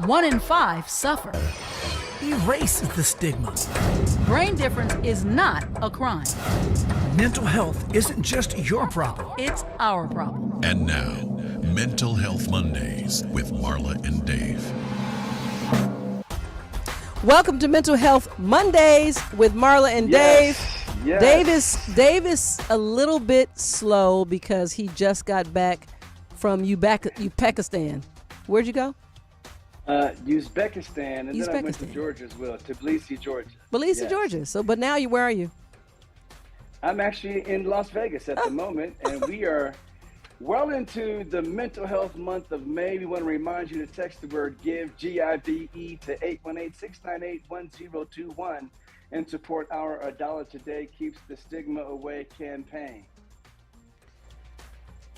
One in five suffer. Erase the stigma. Brain difference is not a crime. Mental health isn't just your problem. It's our problem. And now, Mental Health Mondays with Marla and Dave. Welcome to Mental Health Mondays with Marla and Dave. Yes. Dave is a little bit slow because he just got back from Uzbekistan. Where'd you go? Uzbekistan, and then I went to Georgia as well, Tbilisi, Georgia. Tbilisi, Georgia. So, but now where are you? I'm actually in Las Vegas at the moment, and we are well into the Mental Health Month of May. We want to remind you to text the word GIVE, G-I-V-E, to 818-698-1021 and support our A Dollar Today Keeps the Stigma Away campaign.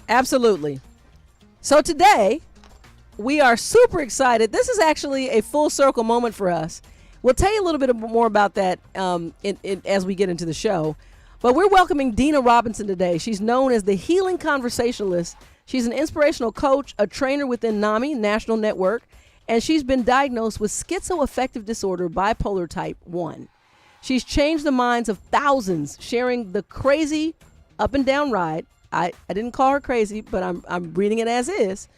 Absolutely. So today, we are super excited. This is actually a full circle moment for us. We'll tell you a little bit more about that as we get into the show. But we're welcoming Deanna Robinson today. She's known as the Healing Conversationalist. She's an inspirational coach, a trainer within NAMI National Network, and she's been diagnosed with Schizoaffective Disorder, Bipolar Type 1. She's changed the minds of thousands, sharing the crazy up and down ride. I didn't call her crazy, but I'm reading it as is.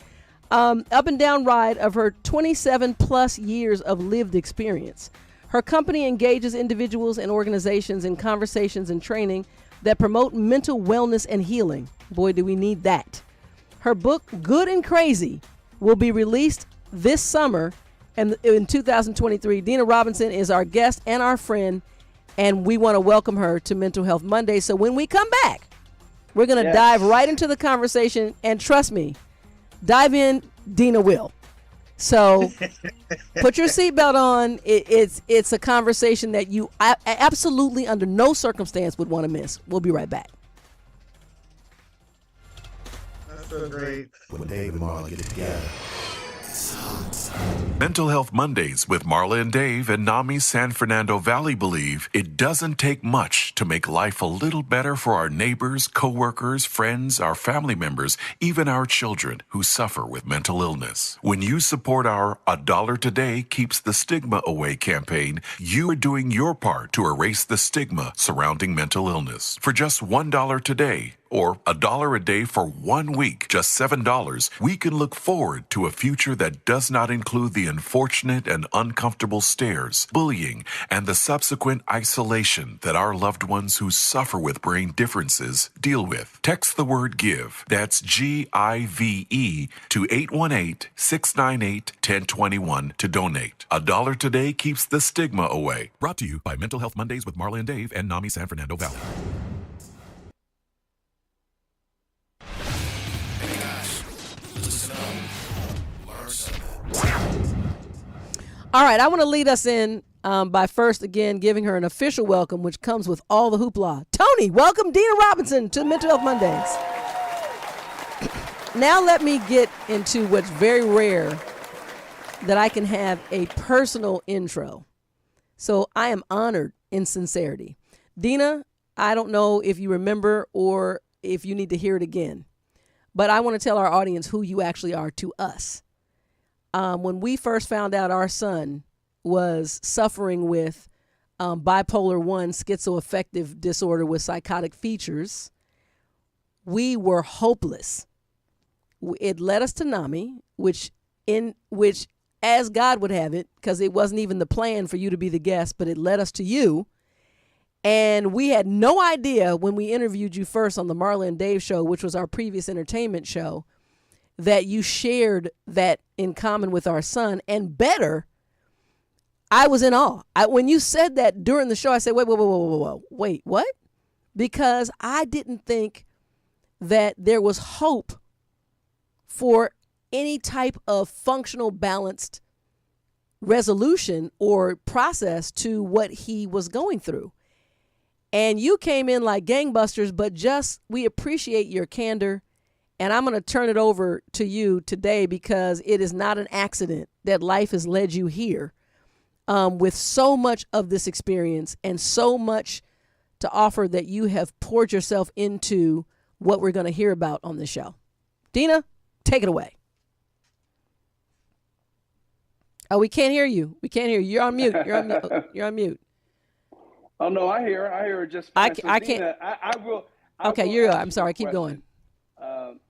Up and down ride of her 27 plus years of lived experience. Her company engages individuals and organizations in conversations and training that promote mental wellness and healing. Boy, do we need that. Her book, Good and Crazy, will be released this summer and in 2023. Deanna Robinson is our guest and our friend, and we want to welcome her to Mental Health Monday. So when we come back, we're going to dive right into the conversation, and trust me, dive in, Deanna will. So put your seatbelt on. It's a conversation that you absolutely under no circumstance would want to miss. We'll be right back. That's so great. When Dave and Marla get it together. Mental Health Mondays with Marla and Dave and NAMI San Fernando Valley believe it doesn't take much to make life a little better for our neighbors, coworkers, friends, our family members, even our children who suffer with mental illness. When you support our A Dollar Today Keeps the Stigma Away campaign, you are doing your part to erase the stigma surrounding mental illness. For just $1 today, or $1 a day for 1 week, just $7, we can look forward to a future that does not include the unfortunate and uncomfortable stares, bullying, and the subsequent isolation that our loved ones who suffer with brain differences deal with. Text the word GIVE, that's G-I-V-E, to 818-698-1021 to donate. A Dollar Today Keeps the Stigma Away. Brought to you by Mental Health Mondays with Marla and Dave and NAMI San Fernando Valley. All right, I want to lead us in by first, again, giving her an official welcome, which comes with all the hoopla. Tony, welcome Deanna Robinson to Mental Health Mondays. Now let me get into what's very rare, that I can have a personal intro. So I am honored in sincerity. Deanna, I don't know if you remember or if you need to hear it again, but I want to tell our audience who you actually are to us. When we first found out our son was suffering with bipolar 1 schizoaffective disorder with psychotic features, we were hopeless. It led us to NAMI, which as God would have it, because it wasn't even the plan for you to be the guest, but it led us to you. And we had no idea when we interviewed you first on the Marla and Dave show, which was our previous entertainment show, that you shared that in common with our son. And better, I was in awe. When you said that during the show, I said, wait, what? Because I didn't think that there was hope for any type of functional, balanced resolution or process to what he was going through. And you came in like gangbusters, but we appreciate your candor. And I'm going to turn it over to you today because it is not an accident that life has led you here with so much of this experience and so much to offer that you have poured yourself into what we're going to hear about on the show. Deanna, Take it away. Oh, we can't hear you. We can't hear you. You're on mute. You're on mute. You're on mute. Oh no, I hear her just fine. I can't. Dina, I will. Okay, will ask I'm you sorry. a Keep question. going.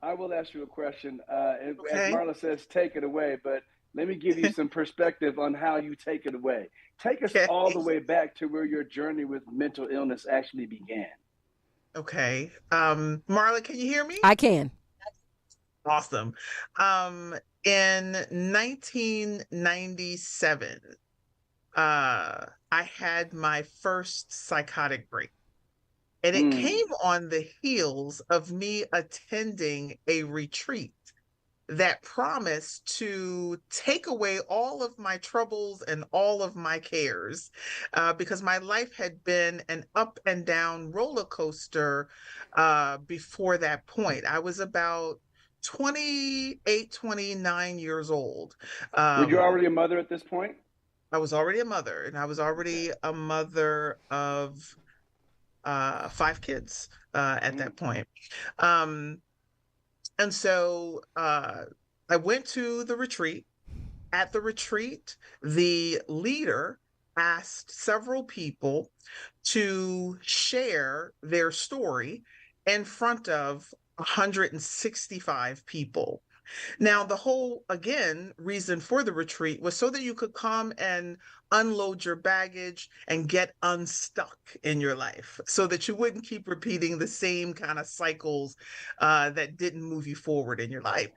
I will ask you a question. As Okay. Marla says, take it away. But let me give you some perspective on how you take it away. Take us Okay. all the way back to where your journey with mental illness actually began. Okay. Marla, can you hear me? I can. Awesome. In 1997, I had my first psychotic break. And it came on the heels of me attending a retreat that promised to take away all of my troubles and all of my cares, because my life had been an up and down roller coaster before that point. I was about 28, 29 years old. Were you already a mother at this point? I was already a mother, and I was already a mother of 5 kids at that point. And so I went to the retreat. At the retreat, the leader asked several people to share their story in front of 165 people. Now, the whole, again, reason for the retreat was so that you could come and unload your baggage and get unstuck in your life, so that you wouldn't keep repeating the same kind of cycles that didn't move you forward in your life.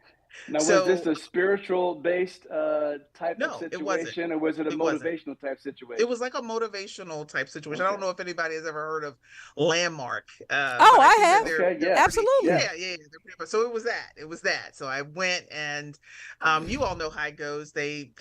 Now, So, was this a spiritual-based type of no, it wasn't. situation, or was it a It wasn't. motivational type situation? It was like a motivational type situation. I don't know if anybody has ever heard of Landmark. Oh, I have. Okay, yeah. Absolutely. Yeah. So it was that. It was that. So I went, and you all know how it goes. They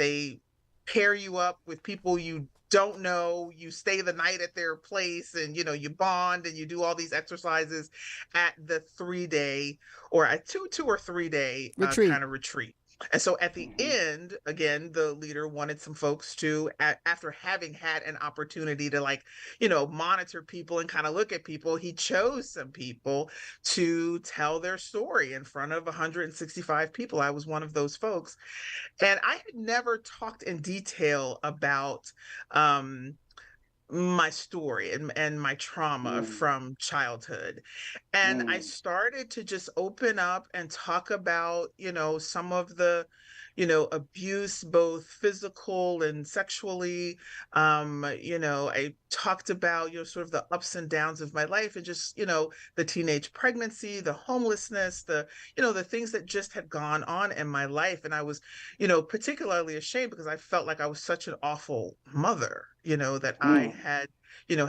pair you up with people you don't know. You stay the night at their place, and you bond, and you do all these exercises at the 3-day or a 2 or 3-day kind of retreat. And so at the end, again, the leader wanted some folks to, after having had an opportunity to monitor people and kind of look at people, he chose some people to tell their story in front of 165 people. I was one of those folks. And I had never talked in detail about my story and my trauma from childhood. And I started to just open up and talk about, some of the, abuse, both physical and sexually. I talked about, sort of the ups and downs of my life, and just, the teenage pregnancy, the homelessness, the things that just had gone on in my life. And I was, particularly ashamed because I felt like I was such an awful mother, that I had,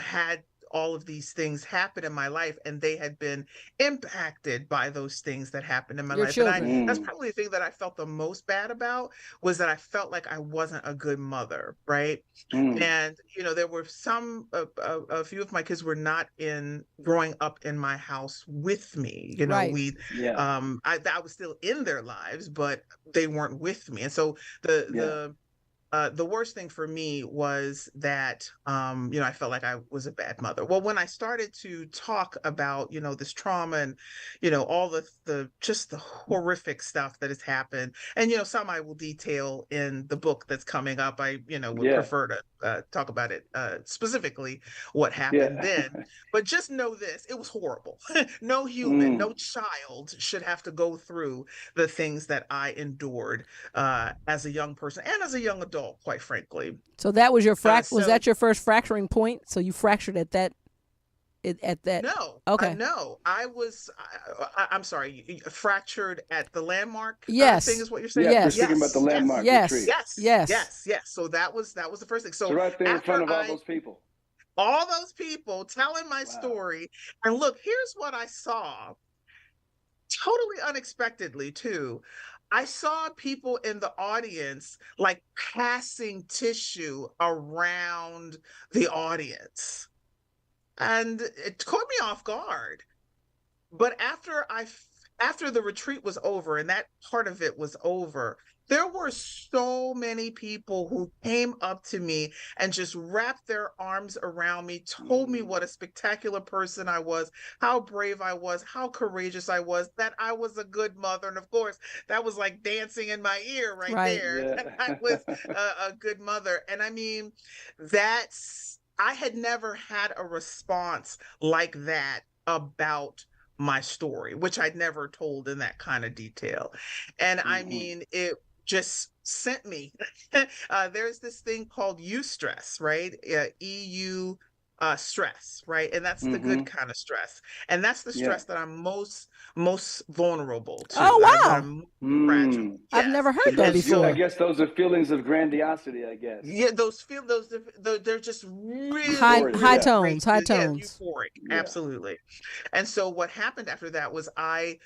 had all of these things happen in my life, and they had been impacted by those things that happened in my life. Children. And that's probably the thing that I felt the most bad about, was that I felt like I wasn't a good mother, right? And there were a few of my kids were not growing up in my house with me. Right. I was still in their lives, but they weren't with me. And so the worst thing for me was that, I felt like I was a bad mother. Well, when I started to talk about, this trauma and, all the just the horrific stuff that has happened, and, some I will detail in the book that's coming up. I, would prefer to talk about it specifically, what happened then. But just know this, it was horrible. No human, no child should have to go through the things that I endured as a young person and as a young adult, quite frankly. So that was your was that your first fracturing point? So you fractured at that? No. Okay. No, I'm sorry. Fractured at the Landmark yes. Thing is what you're saying? Yes. You're speaking about the Landmark retreat. Yes. So that was the first thing. So right there in front of all those people. All those people telling my story. And look, here's what I saw. Totally unexpectedly, too. I saw people in the audience like passing tissue around the audience. And it caught me off guard. But after I after the retreat was over and that part of it was over, there were so many people who came up to me and just wrapped their arms around me, told me what a spectacular person I was, how brave I was, how courageous I was, that I was a good mother. And of course, that was like dancing in my ear right there. Yeah. That I was a good mother. And I mean, I had never had a response like that about my story, which I'd never told in that kind of detail. And I mean, it just sent me. There's this thing called eustress, right? EU stress, right? And that's the good kind of stress. And that's the stress that I'm most vulnerable to. Oh, wow. I'm fragile. I've never heard that I before. guess those are feelings of grandiosity, I guess. Yeah, they're just really high tones. Euphoric, absolutely. And so what happened after that was my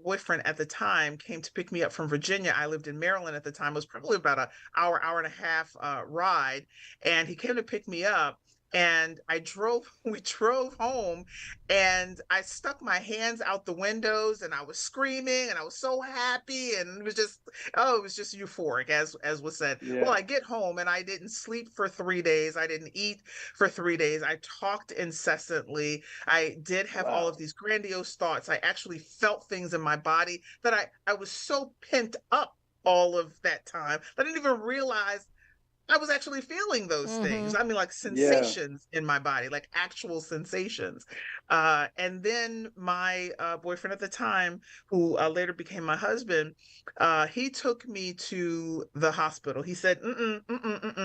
boyfriend at the time came to pick me up from Virginia. I lived in Maryland at the time. It was probably about an hour and a half ride, and he came to pick me up. And we drove home, and I stuck my hands out the windows, and I was screaming, and I was so happy, and it was just euphoric, as was said. Yeah. Well, I get home, and I didn't sleep for 3 days. I didn't eat for 3 days. I talked incessantly. I did have all of these grandiose thoughts. I actually felt things in my body that I was so pent up all of that time. I didn't even realize I was actually feeling those things. I mean, like sensations in my body, like actual sensations. And then my boyfriend at the time, who later became my husband, he took me to the hospital. He said,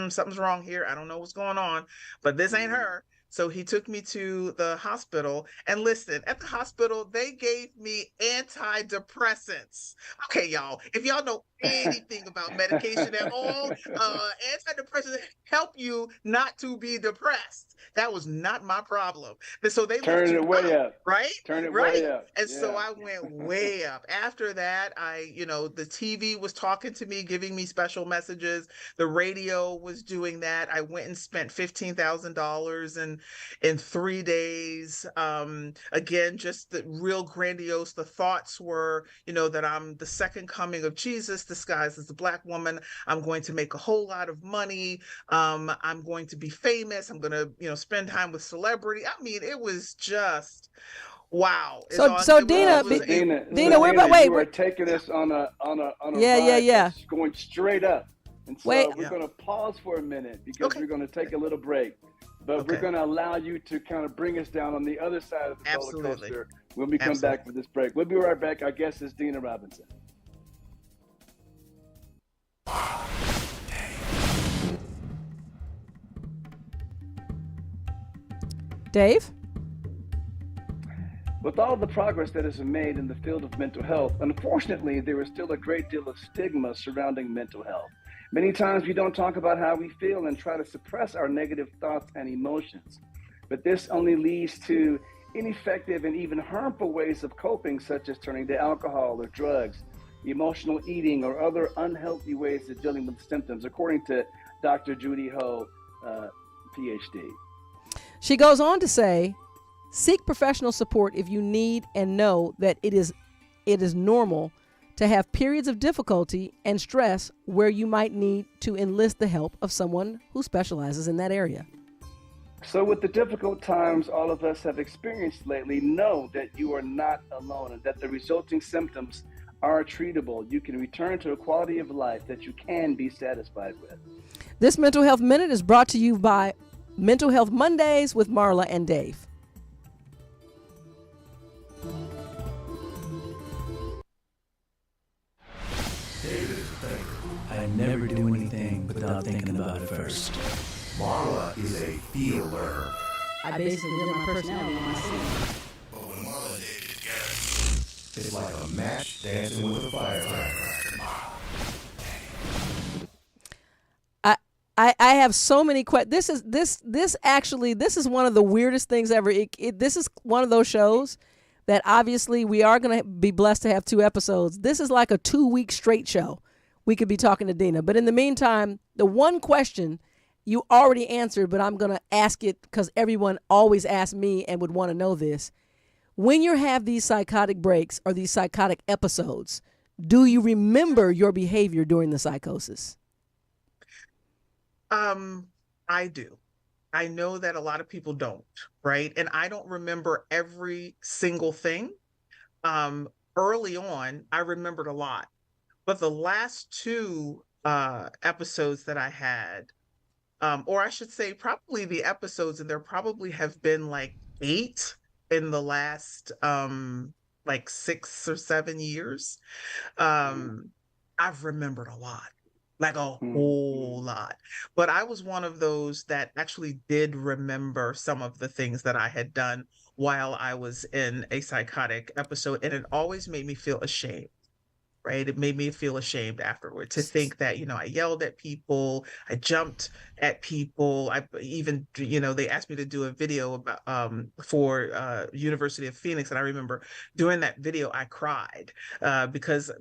something's wrong here. I don't know what's going on, but this ain't her. So he took me to the hospital, and listen, at the hospital, they gave me antidepressants. Okay, y'all, if y'all know anything about medication at all, antidepressants help you not to be depressed. That was not my problem. So they turn it way up, right? Turn it way up. And so I went way up. After that, the TV was talking to me, giving me special messages. The radio was doing that. I went and spent $15,000 in 3 days. Again, just the real grandiose. The thoughts were, that I'm the second coming of Jesus disguised as a Black woman. I'm going to make a whole lot of money. I'm going to be famous. I'm going to, spend time with celebrity. I mean, it was just wow. So Deanna, you were taking us on a ride going straight up. And so we're going to pause for a minute because we're going to take a little break. But we're going to allow you to kind of bring us down on the other side of the roller coaster when we come back from this break. We'll be right back. Our guest is Deanna Robinson. Dave? With all the progress that has been made in the field of mental health, unfortunately, there is still a great deal of stigma surrounding mental health. Many times we don't talk about how we feel and try to suppress our negative thoughts and emotions. But this only leads to ineffective and even harmful ways of coping, such as turning to alcohol or drugs, emotional eating, or other unhealthy ways of dealing with symptoms, according to Dr. Judy Ho, PhD. She goes on to say, seek professional support if you need, and know that it is normal to have periods of difficulty and stress where you might need to enlist the help of someone who specializes in that area. So with the difficult times all of us have experienced lately, know that you are not alone and that the resulting symptoms are treatable. You can return to a quality of life that you can be satisfied with. This Mental Health Minute is brought to you by Mental Health Mondays with Marla and Dave. David is a thinker. I never do anything without thinking about it first. Marla is a feeler. I basically live my personality on my scene. But when Marla and David get together, it's like a match dancing with a firecracker. I have so many questions. This is one of the weirdest things ever. This is one of those shows that obviously we are going to be blessed to have 2 episodes. This is like a 2-week straight show. We could be talking to Deanna. But in the meantime, the one question you already answered, but I'm going to ask it because everyone always asks me and would want to know this. When you have these psychotic breaks or these psychotic episodes, do you remember your behavior during the psychosis? I do. I know that a lot of people don't, right? And I don't remember every single thing. Early on, I remembered a lot, but the last two episodes that I had, or I should say, probably the episodes, and there probably have been like 8 in the last like 6 or 7 years. I've remembered a lot, like a whole lot. But I was one of those that actually did remember some of the things that I had done while I was in a psychotic episode, and it always made me feel ashamed. Right. It made me feel ashamed afterward to think that, I yelled at people, I jumped at people. I even, they asked me to do a video about for University of Phoenix. And I remember doing that video, I cried because,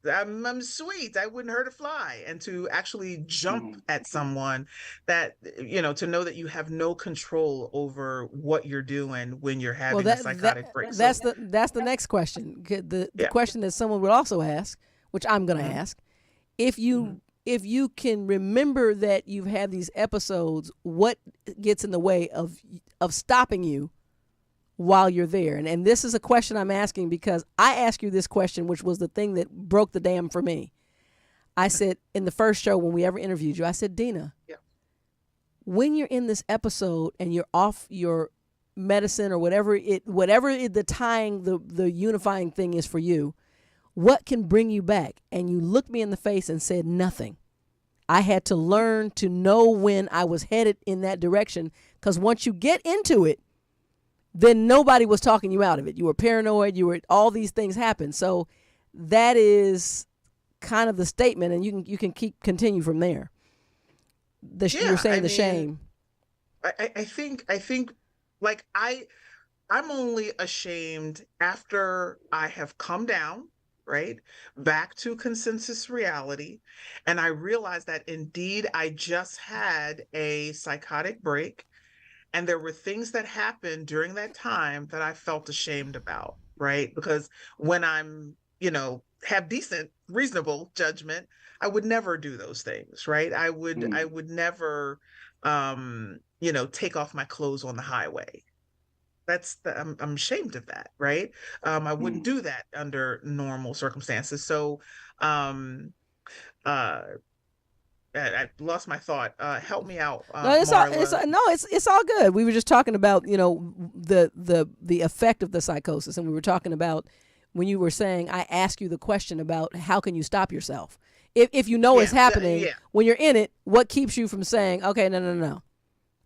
I'm sweet. I wouldn't hurt a fly. And to actually jump at someone that, to know that you have no control over what you're doing when you're having a psychotic break. That's the next question. The question that someone would also ask, which I'm going to ask, if you can remember that you've had these episodes, what gets in the way of stopping you while you're there? And this is a question I'm asking because I asked you this question, which was the thing that broke the dam for me. I said in the first show when we ever interviewed you, I said, Deanna, when you're in this episode and you're off your medicine or whatever the unifying thing is for you, what can bring you back? And you looked me in the face and said nothing. I had to learn to know when I was headed in that direction, because once you get into it, then nobody was talking you out of it. You were paranoid. All these things happen. So that is kind of the statement, and you can continue from there. You're saying the shame. I think like I'm only ashamed after I have come down, right, back to consensus reality, and I realized that indeed I just had a psychotic break. And there were things that happened during that time that I felt ashamed about, right? Because when I'm, have decent, reasonable judgment, I would never do those things, right? I would never, take off my clothes on the highway. I'm ashamed of that, right? I wouldn't do that under normal circumstances. So, I lost my thought. Help me out, it's all good. We were just talking about the effect of the psychosis, and we were talking about when you were saying I asked you the question about how can you stop yourself if you know it's happening when you're in it. What keeps you from saying okay, no?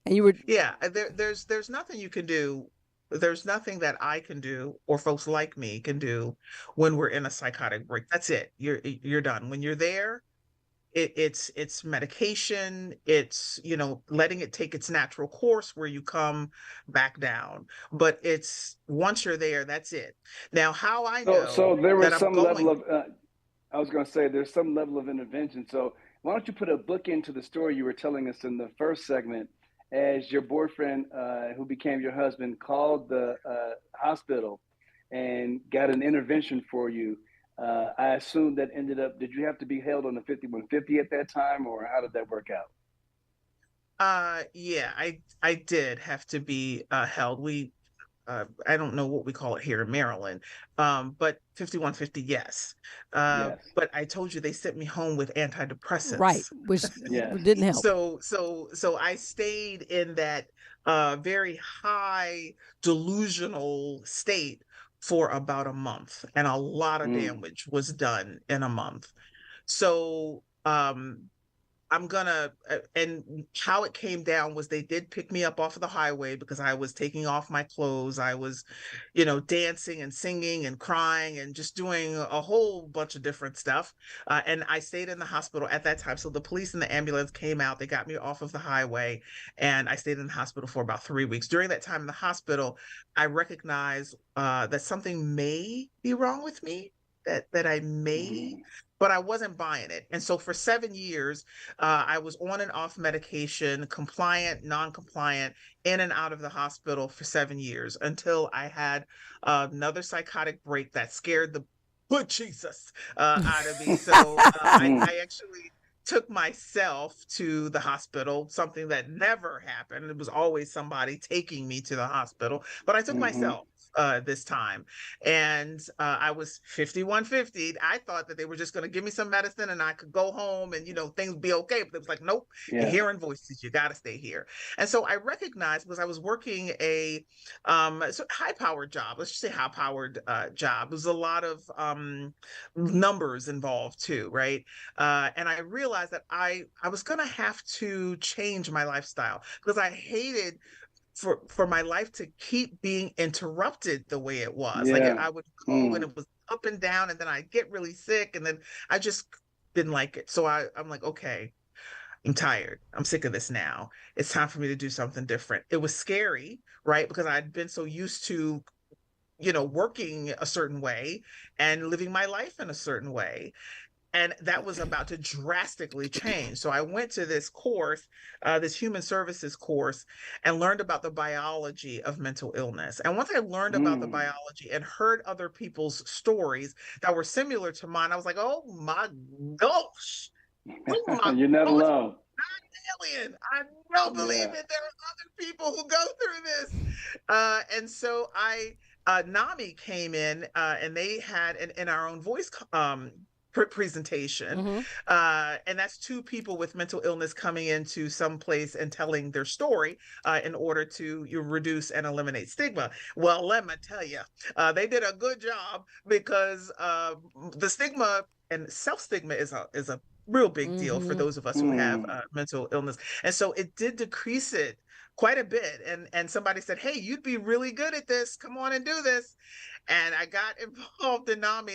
And you were there's nothing you can do. There's nothing that I can do or folks like me can do when we're in a psychotic break. That's it. You're done. When you're there, it's medication, it's letting it take its natural course where you come back down, but it's once you're there, that's it. Now how I know so there was that some level of I was going to say there's some level of intervention. So why don't you put a book into the story you were telling us in the first segment, as your boyfriend who became your husband called the hospital and got an intervention for you. I assume that ended up, did you have to be held on the 5150 at that time, or how did that work out? Yeah, I did have to be held. I don't know what we call it here in Maryland, but 5150, yes. Yes. But I told you they sent me home with antidepressants, right, which didn't help. So I stayed in that very high delusional state for about a month, and a lot of damage was done in a month. So I'm gonna, and how it came down was they did pick me up off of the highway because I was taking off my clothes. I was, dancing and singing and crying and just doing a whole bunch of different stuff. And I stayed in the hospital at that time. So the police and the ambulance came out, they got me off of the highway, and I stayed in the hospital for about 3 weeks. During that time in the hospital, I recognized that something may be wrong with me. that I made, but I wasn't buying it. And so for 7 years, I was on and off medication, compliant, non-compliant, in and out of the hospital for 7 years until I had another psychotic break that scared the good Jesus out of me. So I actually took myself to the hospital, something that never happened. It was always somebody taking me to the hospital, but I took myself this time. And I was 5150. I thought that they were just going to give me some medicine and I could go home and, things would be okay. But it was like, nope, you're hearing voices. You got to stay here. And so I recognized, because I was working a high-powered job, let's just say high-powered job. There was a lot of numbers involved too, right? And I realized that I was going to have to change my lifestyle because I hated for my life to keep being interrupted the way it was. Like I would go and it was up and down, and then I'd get really sick, and then I just didn't like it. So I'm like, okay, I'm tired. I'm sick of this now. It's time for me to do something different. It was scary, right? Because I'd been so used to, working a certain way and living my life in a certain way. And that was about to drastically change. So I went to this course, this human services course, and learned about the biology of mental illness. And once I learned about the biology and heard other people's stories that were similar to mine, I was like, oh my gosh. You're not alone. Alien. I don't believe it. There are other people who go through this. And so NAMI came in and they had in our own voice presentation. And that's two people with mental illness coming into some place and telling their story in order to reduce and eliminate stigma. Well, let me tell you, they did a good job, because the stigma and self-stigma is a real big deal for those of us who have mental illness. And so it did decrease it quite a bit. And somebody said, hey, you'd be really good at this. Come on and do this. And I got involved in NAMI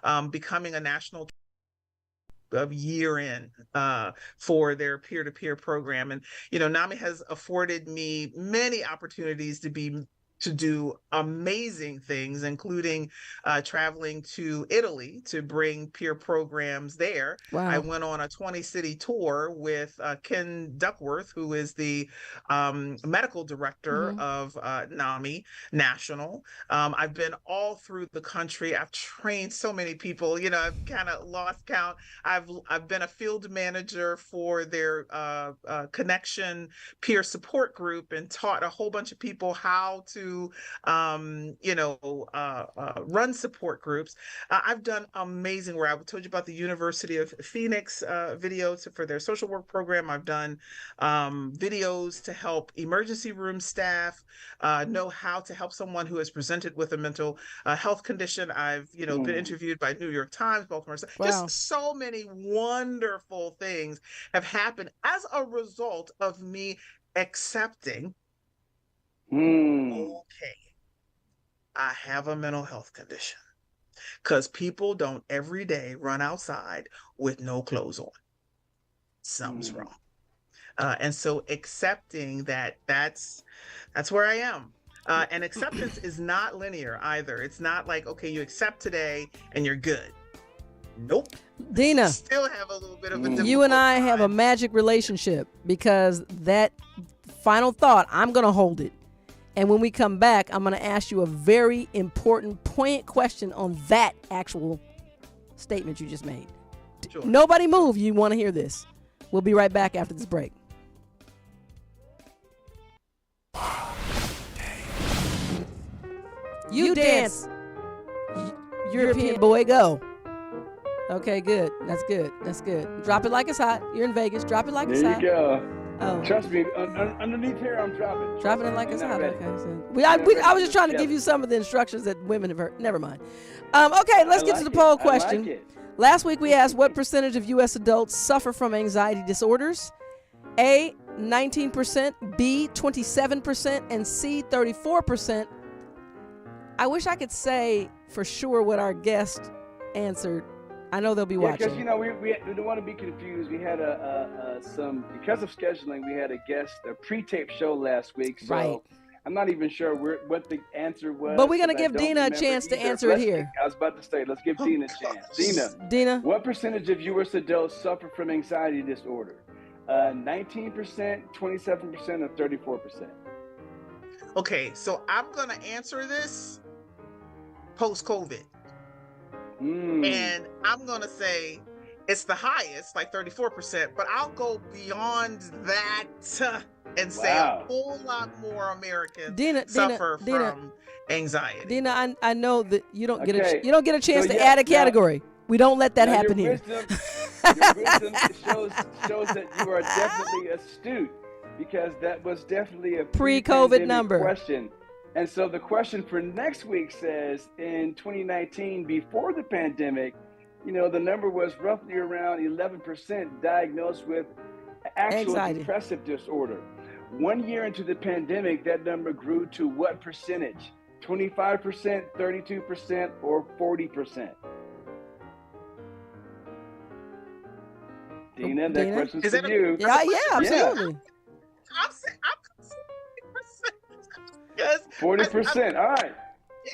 and becoming a national year in for their peer-to-peer program. And, NAMI has afforded me many opportunities to do amazing things, including traveling to Italy to bring peer programs there. Wow. I went on a 20-city tour with Ken Duckworth, who is the medical director of NAMI National. I've been all through the country. I've trained so many people. I've kind of lost count. I've been a field manager for their Connection peer support group and taught a whole bunch of people how to run support groups. I've done amazing work. I told you about the University of Phoenix videos for their social work program. I've done videos to help emergency room staff know how to help someone who has presented with a mental health condition. I've been interviewed by New York Times, Baltimore. Wow. Just so many wonderful things have happened as a result of me accepting, okay, I have a mental health condition, because people don't every day run outside with no clothes on. Something's wrong. And so accepting that's where I am. And acceptance is not linear either. It's not like, okay, you accept today and you're good. Nope. Deanna, still have a little bit of a you and I have a magic relationship, because that final thought, I'm going to hold it. And when we come back, I'm going to ask you a very important, poignant question on that actual statement you just made. Sure. Nobody move. You want to hear this. We'll be right back after this break. You dance. European boy, go. Okay, good. That's good. That's good. Drop it like it's hot. You're in Vegas. Drop it like it's hot. There you go. Oh. Trust me, underneath here, I'm dropping. Dropping it like it's hot. Okay. So I was just trying to give you some of the instructions that women have heard. Never mind. Okay, let's get to the poll question. Last week we asked, what percentage of U.S. adults suffer from anxiety disorders? A, 19%, B, 27%, and C, 34%. I wish I could say for sure what our guest answered. I know they'll be watching. Because, we don't want to be confused. We had because of scheduling, we had a guest, a pre-tape show last week. So I'm not even sure what the answer was. But we're gonna 'cause I give don't Deanna a remember chance to either. answer it Let's- here. I was about to say, let's give Deanna a chance. Deanna? What percentage of U.S. adults suffer from anxiety disorder? 19%, 27%, or 34%? Okay, so I'm going to answer this post-COVID. And I'm going to say it's the highest, like 34%, but I'll go beyond that and say a whole lot more Americans suffer from anxiety. Deanna, I know that you don't get Okay. you don't get a chance So, to add a category. We don't let that Now, happen your here. wisdom shows that you are definitely astute, because that was definitely a pre-COVID number question. And so the question for next week says, in 2019, before the pandemic, you know, the number was roughly around 11% diagnosed with actual anxiety. Depressive disorder. 1 year into the pandemic, that number grew to what percentage? 25%, 32%, or 40%? Deanna, that question's for you. Yeah, absolutely. I'm saying 40%. 40%. All right.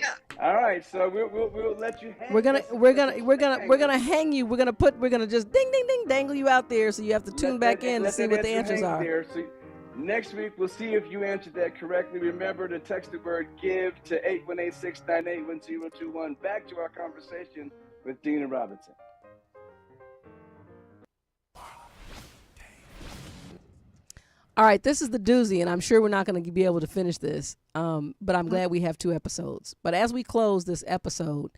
Yeah. All right. So we'll let you hang. We're gonna hang you. We're gonna just ding ding ding dangle you out there, so you have to tune back in to see what the answers are. There. So next week we'll see if you answered that correctly. Remember to text the word GIVE to 818-698-1021. Back to our conversation with Deanna Robinson. All right, this is the doozy, and I'm sure we're not going to be able to finish this, but I'm glad we have 2 episodes. But as we close this episode,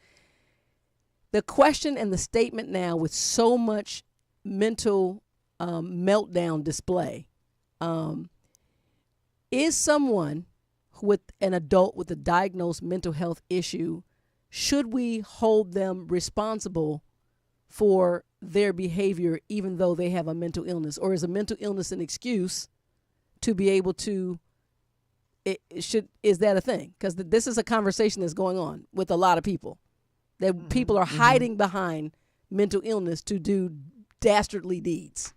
the question and the statement now, with so much mental meltdown display, is someone with an adult with a diagnosed mental health issue, should we hold them responsible for their behavior even though they have a mental illness? Or is a mental illness an excuse to be able to, is that a thing? Because this is a conversation that's going on with a lot of people, that people are hiding behind mental illness to do dastardly deeds.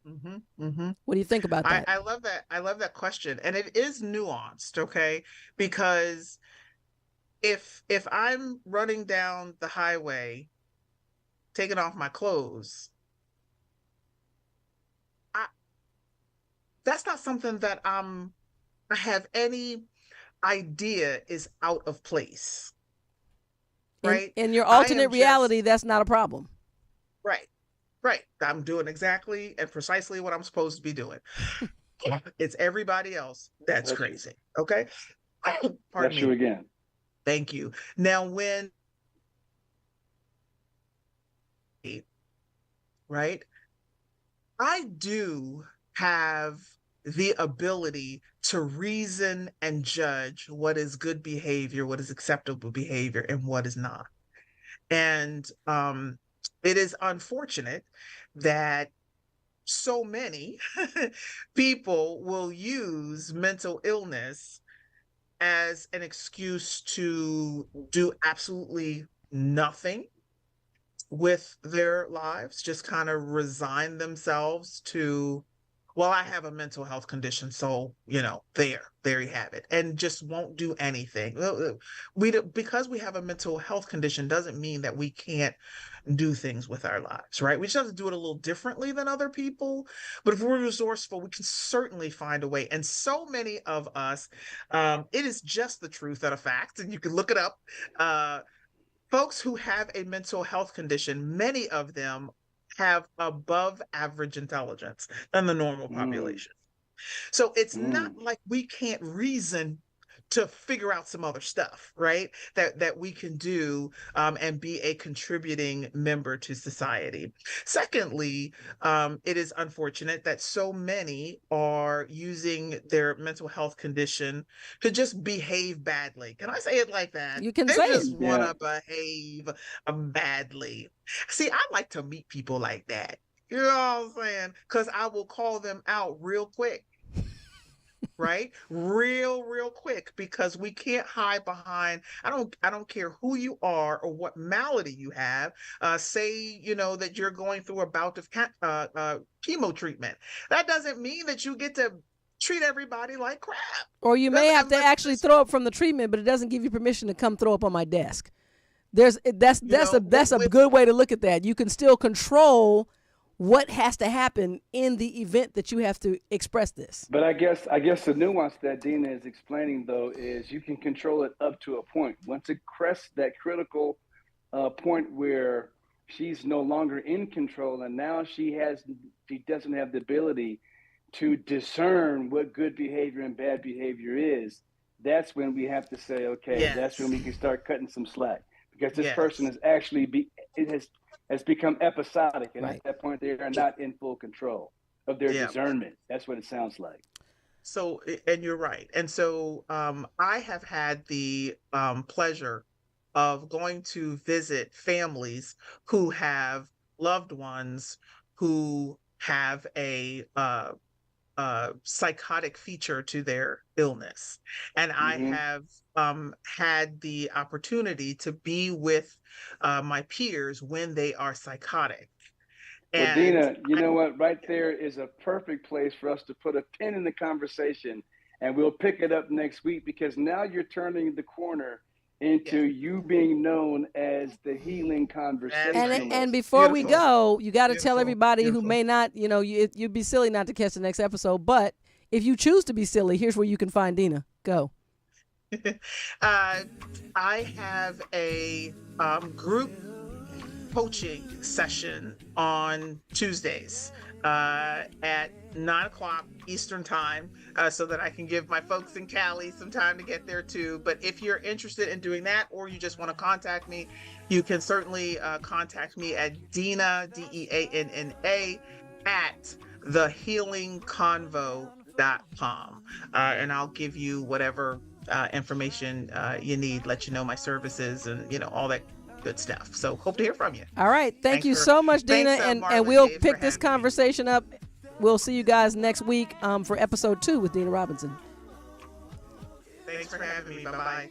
What do you think about that? I love that. I love that question. And it is nuanced, okay? Because if I'm running down the highway, taking off my clothes, that's not something that I have any idea is out of place. Right? In your alternate reality, that's not a problem. Right. I'm doing exactly and precisely what I'm supposed to be doing. It's everybody else that's crazy. Okay? Pardon That's me. you again. Thank you. Now, right, I do have the ability to reason and judge what is good behavior, what is acceptable behavior, and what is not. And it is unfortunate that so many people will use mental illness as an excuse to do absolutely nothing with their lives, just kind of resign themselves to, well, I have a mental health condition, so, there you have it, and just won't do anything. Because we have a mental health condition doesn't mean that we can't do things with our lives, right? We just have to do it a little differently than other people. But if we're resourceful, we can certainly find a way. And so many of us, it is just the truth and a fact, and you can look it up. Folks who have a mental health condition, many of them have above average intelligence than the normal population. So it's not like we can't reason to figure out some other stuff, right? That we can do and be a contributing member to society. Secondly, it is unfortunate that so many are using their mental health condition to just behave badly. Can I say it like that? You can they say just it. want to behave badly. See, I like to meet people like that. You know what I'm saying? Because I will call them out real quick. Right? Real quick, because we can't hide behind, I don't care who you are or what malady you have. Say, that you're going through a bout of chemo treatment. That doesn't mean that you get to treat everybody like crap. Or you may have to actually throw up from the treatment, but it doesn't give you permission to come throw up on my desk. That's a good way to look at that. You can still control what has to happen in the event that you have to express this. But I guess the nuance that Deanna is explaining, though, is you can control it up to a point. Once it crests that critical point where she's no longer in control, and now she doesn't have the ability to discern what good behavior and bad behavior is, that's when we have to say, okay, Yes. that's when we can start cutting some slack. Because this Yes. person is actually has become episodic, and Right. at that point they are not in full control of their discernment. That's what it sounds like. So, and you're right. And so I have had the pleasure of going to visit families who have loved ones who have a psychotic feature to their illness. And I have had the opportunity to be with my peers when they are psychotic. Well, And Deanna, you know what? Right there is a perfect place for us to put a pin in the conversation, and we'll pick it up next week, because now you're turning the corner into you being known as the Healing Conversationalist. And before we Beautiful. go, you got to tell Beautiful. everybody who Beautiful. may not, you'd be silly not to catch the next episode. But if you choose to be silly, here's where you can find Deanna. Go. I have a group coaching session on Tuesdays at 9:00 Eastern time, so that I can give my folks in Cali some time to get there too. But if you're interested in doing that, or you just want to contact me, you can certainly contact me at Deanna, Deanna, at thehealingconvo.com, and I'll give you whatever information you need, let you know my services and all that good stuff. So hope to hear from you. All right. Thank you for- so much, Deanna. thanks, And Marlon we'll Dave, pick for this having me. conversation up. We'll see you guys next week for episode 2 with Deanna Robinson. Thanks for having me. Bye-bye.